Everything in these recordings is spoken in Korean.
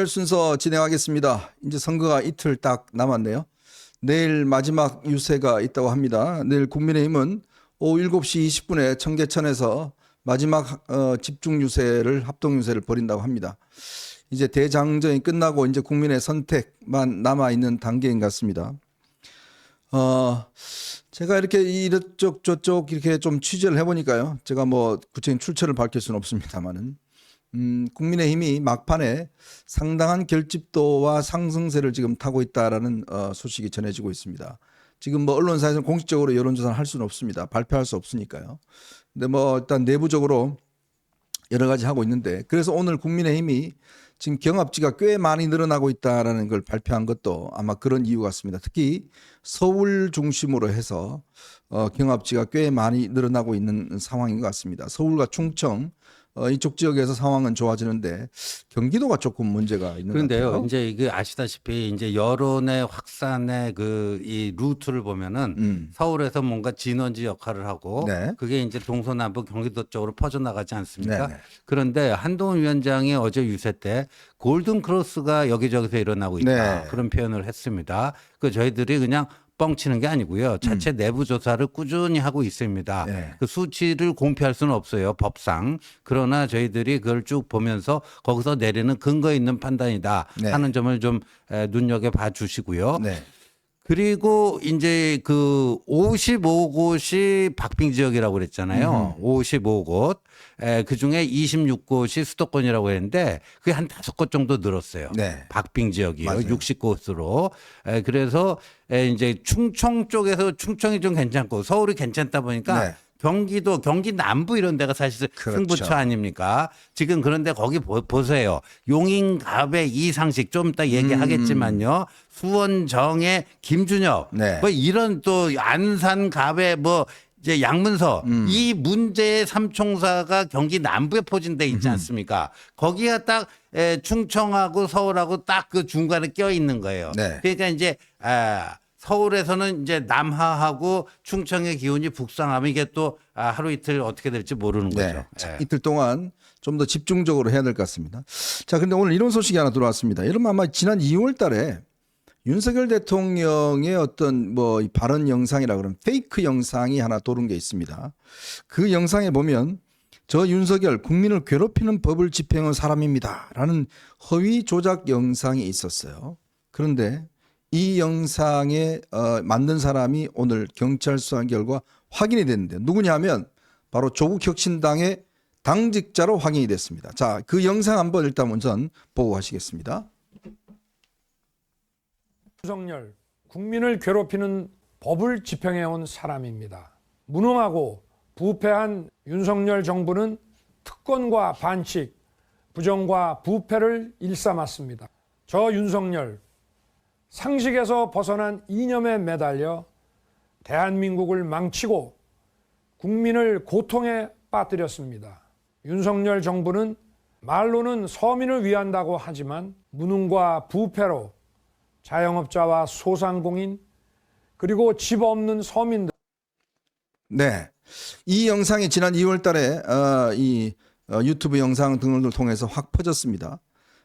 순서 진행하겠습니다. 이제 선거가 이틀 딱 남았네요. 내일 마지막 유세가 있다고 합니다. 내일 국민의힘은 오후 7시 20분에 청계천에서 마지막 집중 유세를 합동 유세를 벌인다고 합니다. 이제 대장정이 끝나고 이제 국민의 선택만 남아 있는 단계인 것 같습니다. 제가 이렇게 이쪽 저쪽 이렇게 좀 취재를 해보니까요. 제가 뭐 구체적인 출처를 밝힐 수는 없습니다만은. 국민의힘이 막판에 상당한 결집도와 상승세를 지금 타고 있다라는 소식이 전해지고 있습니다. 지금 뭐 언론사에서는 공식적으로 여론조사를 할 수는 없습니다. 발표할 수 없으니까요. 근데 뭐 일단 내부적으로 여러 가지 하고 있는데, 그래서 오늘 국민의힘이 지금 경합지가 꽤 많이 늘어나고 있다라는 걸 발표한 것도 아마 그런 이유 같습니다. 특히 서울 중심으로 해서 경합지가 꽤 많이 늘어나고 있는 상황인 것 같습니다. 서울과 충청 이쪽 지역에서 상황은 좋아지는데 경기도가 조금 문제가 있는 것 같아요. 그런데요, 이제 이게 아시다시피 이제 여론의 확산의 이 루트를 보면은 서울에서 뭔가 진원지 역할을 하고 네. 그게 이제 동서남북 경기도 쪽으로 퍼져나가지 않습니까? 네네. 그런데 한동훈 위원장이 어제 유세 때 골든 크로스가 여기저기서 일어나고 있다. 네. 그런 표현을 했습니다. 그 저희들이 그냥 뻥치는 게 아니고요. 자체 내부 조사를 꾸준히 하고 있습니다. 네. 그 수치를 공표할 수는 없어요, 법상. 그러나 저희들이 그걸 쭉 보면서 거기서 내리는 근거 있는 판단이다 네. 하는 점을 좀 눈여겨봐 주시고요. 네. 그리고 이제 그 55곳이 박빙 지역이라고 그랬잖아요. 55곳. 그 중에 26곳이 수도권이라고 했는데 그게 한 5곳 정도 늘었어요. 네. 박빙 지역이요. 맞아요. 60곳으로. 그래서 이제 충청 쪽에서 충청이 좀 괜찮고 서울이 괜찮다 보니까 네. 경기도, 경기 남부 이런 데가 사실 그렇죠. 승부처 아닙니까? 지금 그런데 거기 보세요. 용인갑의 이상식 좀 이따 얘기하겠지만요. 수원 정의 김준혁 네. 뭐 이런 또 안산갑의 뭐 이제 양문서 이 문제의 삼총사가 경기 남부에 포진돼 있지 않습니까? 거기가 딱 충청하고 서울하고 딱 그 중간에 껴 있는 거예요. 네. 그러니까 이제 서울에서는 이제 남하하고 충청의 기운이 북상하면 이게 또 하루 이틀 어떻게 될지 모르는 네. 거죠. 자, 예. 이틀 동안 좀 더 집중적으로 해야 될 것 같습니다. 자, 근데 오늘 이런 소식이 하나 들어왔습니다. 여러분 아마 지난 2월 달에 윤석열 대통령의 어떤 뭐 이 발언 영상이라 그러면 페이크 영상이 하나 도는 게 있습니다. 그 영상에 보면 저 윤석열 국민을 괴롭히는 법을 집행한 사람입니다 라는 허위 조작 영상이 있었어요. 그런데 이 영상에 만든 사람이 오늘 경찰 수사 결과 확인이 됐는데 누구냐 하면 바로 조국혁신당의 당직자로 확인이 됐습니다. 자, 그 영상 한번 일단 우선 보고 가시겠습니다. 윤석열, 국민을 괴롭히는 법을 집행해온 사람입니다. 무능하고 부패한 윤석열 정부는 특권과 반칙, 부정과 부패를 일삼았습니다. 저 윤석열, 상식에서 벗어난 이념에 매달려 대한민국을 망치고 국민을 고통에 빠뜨렸습니다. 윤석열 정부는 말로는 서민을 위한다고 하지만 무능과 부패로 자영업자와 소상공인 그리고 집 없는 서민들 네, 이 영상이 지난 2월 달에 유튜브 영상 등을 통해서 확 퍼졌습니다.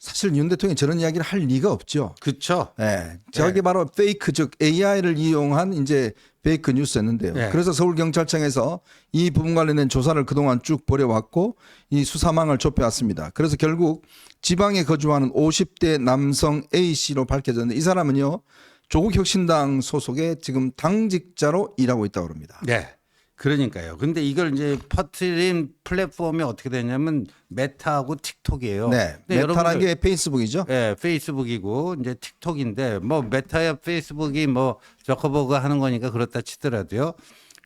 사실 윤 대통령이 저런 이야기를 할 리가 없죠. 그렇죠. 네, 저게 바로 페이크 즉 AI를 이용한 이제 페이크 뉴스였는데요. 네. 그래서 서울경찰청에서 이 부분 관련된 조사를 그동안 쭉 벌여왔고 이 수사망을 좁혀왔습니다. 그래서 결국 지방에 거주하는 50대 남성 A씨로 밝혀졌는데 이 사람은요 조국혁신당 소속의 지금 당직자로 일하고 있다고 합니다. 네. 그러니까요. 근데 이걸 이제 퍼뜨린 플랫폼이 어떻게 되냐면 메타하고 틱톡이에요. 네, 근데 메타라는 여러분들- 게 페이스북이죠. 네, 페이스북이고 이제 틱톡인데 뭐 메타야 페이스북이 뭐 저커버그 하는 거니까 그렇다 치더라도요.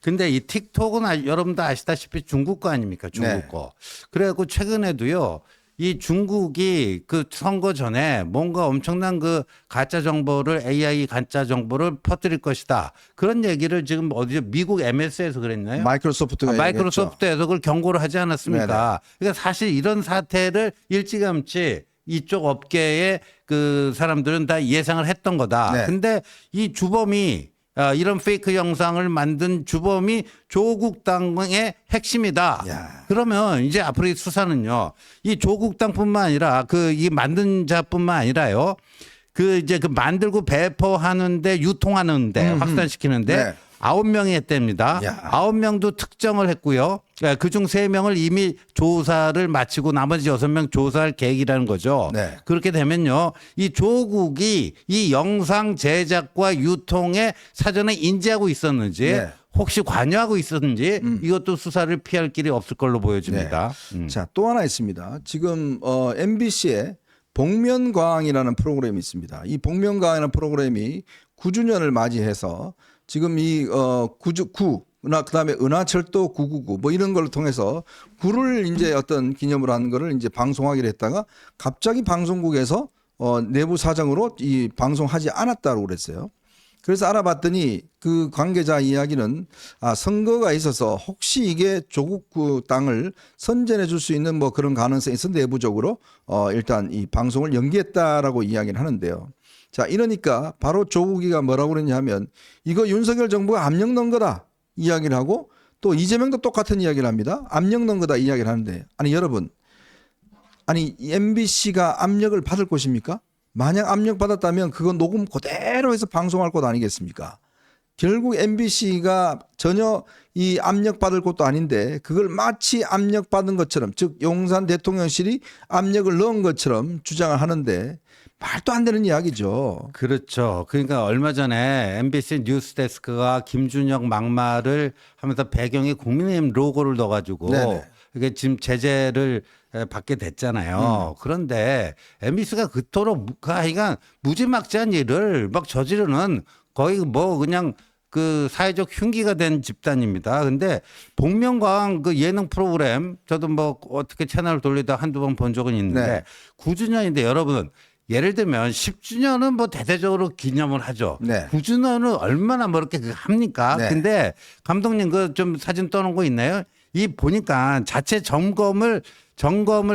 근데 이 틱톡은 여러분도 아시다시피 중국 거 아닙니까? 중국 네. 거. 그래갖고 최근에도요. 이 중국이 그 선거 전에 뭔가 엄청난 그 가짜 정보를 AI 가짜 정보를 퍼뜨릴 것이다. 그런 얘기를 지금 어디서 미국 MS에서 그랬나요? 마이크로소프트가 얘기했죠. 마이크로소프트에서 그걸 경고를 하지 않았습니까? 그러니까 사실 이런 사태를 일찌감치 이쪽 업계의 그 사람들은 다 예상을 했던 거다. 네. 근데 이 주범이 이런 페이크 영상을 만든 주범이 조국 당의 핵심이다. 야. 그러면 이제 앞으로 이 수사는요. 이 조국 당뿐만 아니라 이 만든 자뿐만 아니라요. 이제 만들고 배포하는데 유통하는데 확산시키는데 네. 9명이 했답니다. 야. 9명도 특정을 했고요. 그중 3명을 이미 조사를 마치고 나머지 6명 조사할 계획이라는 거죠. 네. 그렇게 되면요. 이 조국이 이 영상 제작과 유통에 사전에 인지하고 있었는지 네. 혹시 관여하고 있었는지 이것도 수사를 피할 길이 없을 걸로 보여집니다. 자, 또 하나 있습니다. 지금 MBC에 복면가왕이라는 프로그램이 있습니다. 이 복면가왕이라는 프로그램이 9주년을 맞이해서 지금 이 그다음에 은하철도 999 뭐 이런 걸 통해서 구를 이제 어떤 기념으로 한 거를 이제 방송하기로 했다가 갑자기 방송국에서 내부 사정으로 이 방송하지 않았다고 그랬어요. 그래서 알아봤더니 그 관계자 이야기는 선거가 있어서 혹시 이게 조국 땅을 선전해 줄 수 있는 뭐 그런 가능성이 있어 내부적으로 일단 이 방송을 연기했다라고 이야기를 하는데요. 자, 이러니까 바로 조국이가 뭐라고 그랬냐 하면 이거 윤석열 정부가 압력 넣은 거다 이야기를 하고 또 이재명도 똑같은 이야기를 합니다. 압력 넣은 거다 이야기를 하는데 아니 여러분 아니 MBC가 압력을 받을 것입니까? 만약 압력 받았다면 그거 녹음 그대로 해서 방송할 것 아니겠습니까? 결국 MBC가 전혀 이 압력 받을 것도 아닌데 그걸 마치 압력 받은 것처럼 즉 용산 대통령실이 압력을 넣은 것처럼 주장을 하는데 말도 안 되는 이야기죠. 그렇죠. 그러니까 얼마 전에 MBC 뉴스데스크가 김준혁 막말을 하면서 배경에 국민의힘 로고를 넣어가지고 네네. 이게 지금 제재를 받게 됐잖아요. 그런데 MBC가 그토록 하여간 무지막지한 일을 막 저지르는 거의 뭐 그냥 그 사회적 흉기가 된 집단입니다. 근데 복면가왕 그 예능 프로그램 저도 뭐 어떻게 채널을 돌리다 한두 번 본 적은 있는데 네. 9주년인데 여러분 예를 들면 10주년은 뭐 대대적으로 기념을 하죠. 네. 9주년은 얼마나 뭐 이렇게 합니까? 네. 근데 감독님 그 좀 사진 떠놓은 거 있나요? 이 보니까 자체 점검을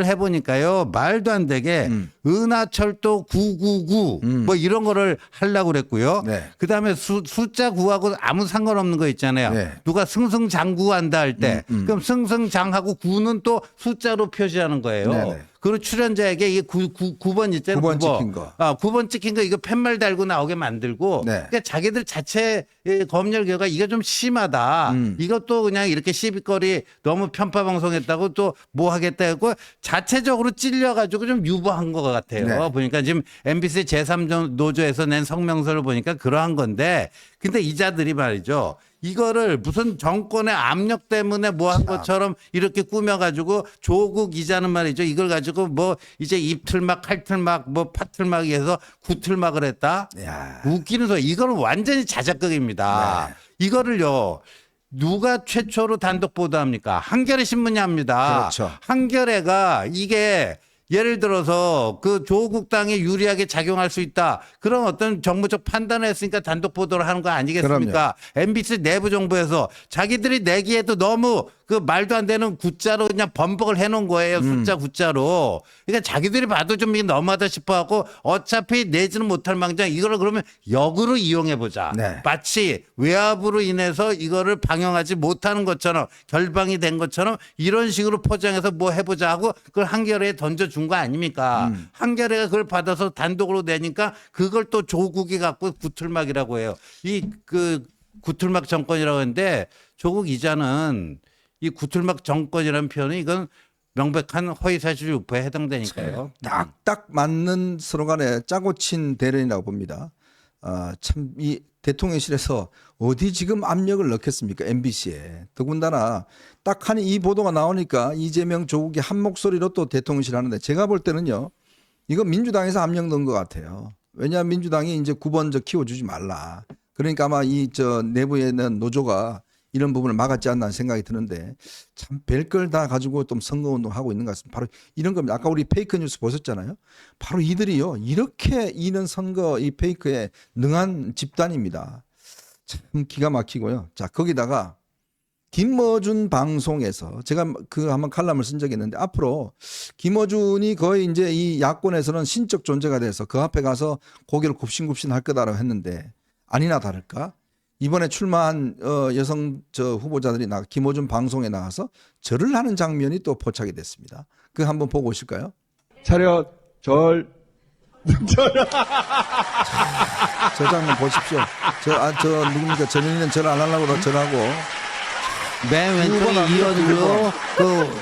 해보니까요. 말도 안 되게 은하철도 999 뭐 이런 거를 하려고 그랬고요. 네. 그다음에 숫자 9하고 아무 상관없는 거 있잖아요. 네. 누가 승승장구한다 할 때 그럼 승승장하고 9는 또 숫자로 표시하는 거예요. 네네. 그리고 출연자에게 이게 9번 있잖아요. 9번 찍힌 거. 9번 찍힌 거 이거 팻말 달고 나오게 만들고 네. 그러니까 자기들 자체 검열 결과 이거 좀 심하다. 이것도 그냥 이렇게 시비거리 너무 편파 방송했다고 또 뭐 하겠다 했고 자체적으로 찔려가지고 좀 유보한 것 같아요. 네. 보니까 지금 MBC 제3노조에서 낸 성명서를 보니까 그러한 건데 근데 이자들이 말이죠. 이거를 무슨 정권의 압력 때문에 뭐 한 것처럼 이렇게 꾸며가지고 조국 이자는 말이죠. 이걸 가지고 뭐 이제 입틀막, 칼틀막, 뭐 파틀막이 해서 구틀막을 했다. 야. 웃기는 소리. 이거는 완전히 자작극입니다. 네. 이거를요. 누가 최초로 단독 보도합니까? 한겨레 신문이 합니다. 그렇죠. 한겨레가 이게 예를 들어서 그 조국 당에 유리하게 작용할 수 있다. 그런 어떤 정무적 판단을 했으니까 단독 보도를 하는 거 아니겠습니까? MBC 내부 정부에서 자기들이 내기에도 너무 그 말도 안 되는 구자로 그냥 번복을 해놓은 거예요. 숫자 구자로. 그러니까 자기들이 봐도 좀 이게 너무하다 싶어갖고 어차피 내지는 못할 망정 이거를 그러면 역으로 이용해보자. 네. 마치 외압으로 인해서 이거를 방영하지 못하는 것처럼 결방이 된 것처럼 이런 식으로 포장해서 뭐 해보자 하고 그걸 한겨레에 던져준 거 아닙니까? 한겨레가 그걸 받아서 단독으로 내니까 그걸 또 조국이 갖고 구틀막이라고 해요. 이 그 구틀막 정권이라고 하는데 조국 이자는 이 구틀막 정권이라는 표현은 이건 명백한 허위사실 유포에 해당되니까요. 딱딱 맞는 서로 간에 짜고 친 대련이라고 봅니다. 참 이 대통령실에서 어디 지금 압력을 넣겠습니까? MBC에. 더군다나 딱 하니 이 보도가 나오니까 이재명 조국이 한 목소리로 또 대통령실 하는데 제가 볼 때는요. 이거 민주당에서 압력 넣은 것 같아요. 왜냐하면 민주당이 이제 9번 키워주지 말라. 그러니까 아마 이 내부에 있는 노조가 이런 부분을 막았지 않나 생각이 드는데 참 별걸 다 가지고 좀 선거운동하고 있는 것 같습니다. 바로 이런 겁니다. 아까 우리 페이크 뉴스 보셨잖아요. 바로 이들이요. 이렇게 이런 선거 이 페이크에 능한 집단입니다. 참 기가 막히고요. 자, 거기다가 김어준 방송에서 제가 그 한번 칼럼을 쓴 적이 있는데 앞으로 김어준이 거의 이제 이 야권에서는 신적 존재가 돼서 그 앞에 가서 고개를 굽신굽신 할 거다라고 했는데 아니나 다를까 이번에 출마한 여성 후보자들이 김어준 방송에 나가서 절을 하는 장면이 또 포착이 됐습니다. 그거 한번 보고 오실까요? 차렷 절 저 장면 보십시오. 저 누굽니까? 전현희는 절 안 하려고 다 절하고. 맨 왼쪽이 이현주,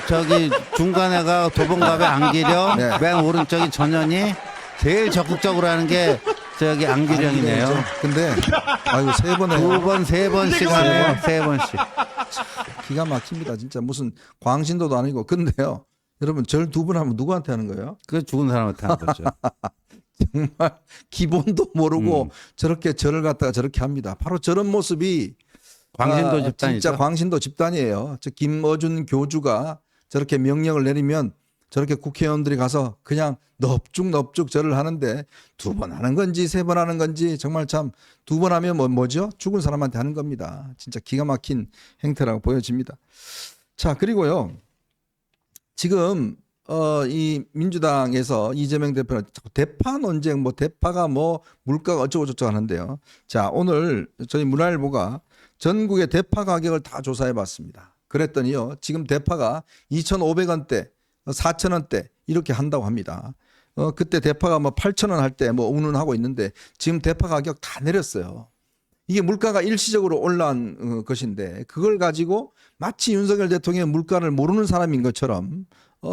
저기 중간에가 도봉갑의 안기령, 네. 맨 오른쪽이 전현희, 제일 적극적으로 하는 게 저기 안기령이네요. 근데 아이고 세 번에 두 번, 세 번씩 하네요. 세 번씩. 기가 막힙니다. 진짜 무슨 광신도도 아니고. 근데요. 여러분 절 두 번 하면 누구한테 하는 거예요? 그 죽은 사람한테 하는 거죠. 정말 기본도 모르고 저렇게 절을 갖다가 저렇게 합니다. 바로 저런 모습이 광신도 집단이죠. 진짜 광신도 집단이에요. 저 김어준 교주가 저렇게 명령을 내리면 저렇게 국회의원들이 가서 그냥 넙죽 절을 하는데 두 번 하는 건지 세 번 하는 건지 정말 참 두 번 하면 뭐죠? 죽은 사람한테 하는 겁니다. 진짜 기가 막힌 행태라고 보여집니다. 자, 그리고요. 지금 이 민주당에서 이재명 대표는 자꾸 대파 논쟁, 뭐 대파가 뭐 물가가 어쩌고저쩌고 하는데요. 자, 오늘 저희 문화일보가 전국의 대파 가격을 다 조사해 봤습니다. 그랬더니요. 지금 대파가 2,500원대, 4,000원대 이렇게 한다고 합니다. 그때 대파가 뭐 8,000원 할 때 뭐 운운하고 있는데 지금 대파 가격 다 내렸어요. 이게 물가가 일시적으로 올라온 것인데 그걸 가지고 마치 윤석열 대통령의 물가를 모르는 사람인 것처럼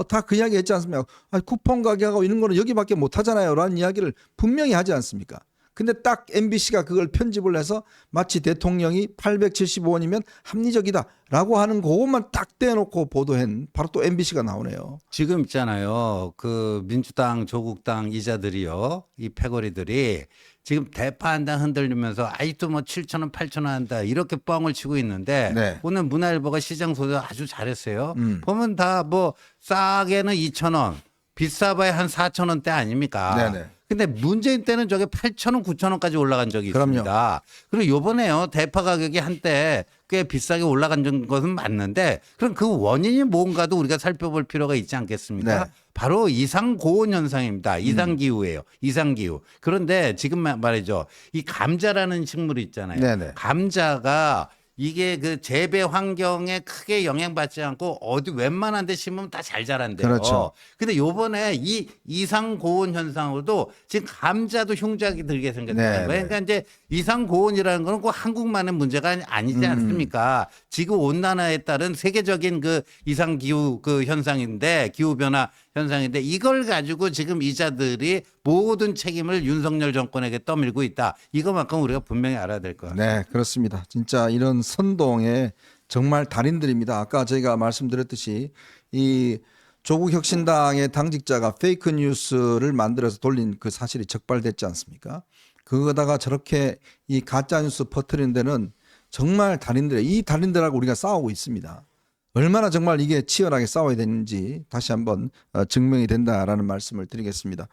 다 그 이야기 했지 않습니까? 쿠폰 가격하고 이런 거는 여기밖에 못 하잖아요. 라는 이야기를 분명히 하지 않습니까? 근데 딱 MBC가 그걸 편집을 해서 마치 대통령이 875원이면 합리적이다 라고 하는 그것만 딱 떼놓고 보도한 바로 또 MBC가 나오네요. 지금 있잖아요. 그 민주당, 조국당 이자들이요. 이 패거리들이 지금 대파 한 당 흔들리면서 아직도 뭐 7,000원, 8,000원 한다 이렇게 뻥을 치고 있는데 네. 오늘 문화일보가 시장 조사 아주 잘했어요. 보면 다 뭐 싸게는 2,000원, 비싸봐야 한 4,000원대 아닙니까? 네네. 근데 문재인 때는 저게 8,000원, 9,000원까지 올라간 적이 그럼요. 있습니다. 그리고 요번에요. 대파 가격이 한때 꽤 비싸게 올라간 것은 맞는데 그럼 그 원인이 뭔가도 우리가 살펴볼 필요가 있지 않겠습니까? 네. 바로 이상 고온 현상입니다. 이상 기후예요. 이상 기후. 그런데 지금 말이죠. 이 감자라는 식물이 있잖아요. 네네. 감자가 이게 그 재배 환경에 크게 영향받지 않고 어디 웬만한 데 심으면 다 잘 자란대요. 그렇죠. 근데 요번에 이 이상 고온 현상으로도 지금 감자도 흉작이 들게 생겼잖아요. 네, 그러니까 이제 이상 고온이라는 거는 꼭 한국만의 문제가 아니지 않습니까? 지구 온난화에 따른 세계적인 그 이상 기후 그 현상인데 기후 변화 현상인데 이걸 가지고 지금 이자들이 모든 책임을 윤석열 정권에게 떠밀고 있다. 이것만큼 우리가 분명히 알아야 될 것 같아요. 네, 그렇습니다. 진짜 이런 선동의 정말 달인들입니다. 아까 저희가 말씀드렸듯이 이 조국 혁신당의 당직자가 페이크 뉴스를 만들어서 돌린 그 사실이 적발됐지 않습니까? 그거다가 저렇게 이 가짜 뉴스 퍼뜨리는 데는 정말 달인들의 이 달인들하고 우리가 싸우고 있습니다. 얼마나 정말 이게 치열하게 싸워야 되는지 다시 한번 증명이 된다라는 말씀을 드리겠습니다.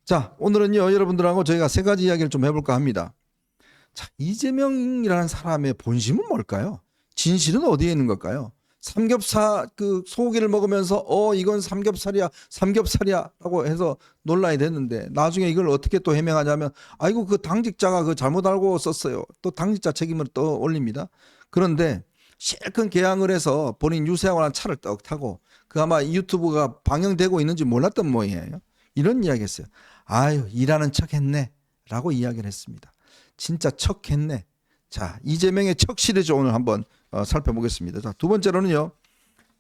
자, 오늘은요 여러분들하고 저희가 세 가지 이야기를 좀 해볼까 합니다. 자, 이재명이라는 사람의 본심은 뭘까요? 진실은 어디에 있는 걸까요? 삼겹살 그 소고기를 먹으면서 이건 삼겹살이야라고 해서 논란이 됐는데 나중에 이걸 어떻게 또 해명하냐면 아이고 그 당직자가 그 잘못 알고 썼어요. 또 당직자 책임을 또 올립니다. 그런데 실컷 개항을 해서 본인 유세하고 난 차를 떡 타고 그 아마 유튜브가 방영되고 있는지 몰랐던 모양이에요. 이런 이야기 했어요. 아유 일하는 척 했네 라고 이야기를 했습니다. 진짜 척 했네. 자, 이재명의 척 시리즈 오늘 한번 살펴보겠습니다. 자, 두 번째로는요.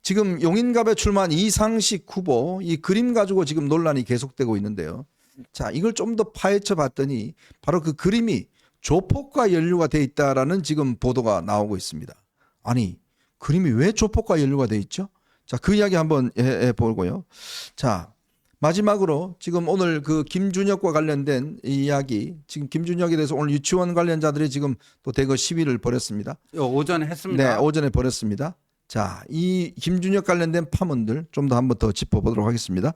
지금 용인갑에 출마한 이상식 후보 이 그림 가지고 지금 논란이 계속되고 있는데요. 자, 이걸 좀 더 파헤쳐 봤더니 바로 그 그림이 조폭과 연루가 돼 있다라는 지금 보도가 나오고 있습니다. 아니, 그림이 왜 조폭과 연루가 돼 있죠? 자, 그 이야기 한번 해보고요. 자, 마지막으로 지금 오늘 그 김준혁과 관련된 이야기, 지금 김준혁에 대해서 오늘 유치원 관련자들이 지금 또 대거 시위를 벌였습니다. 오전에 했습니다. 네, 오전에 벌였습니다. 자, 이 김준혁 관련된 파문들 좀 더 한번 더 짚어보도록 하겠습니다.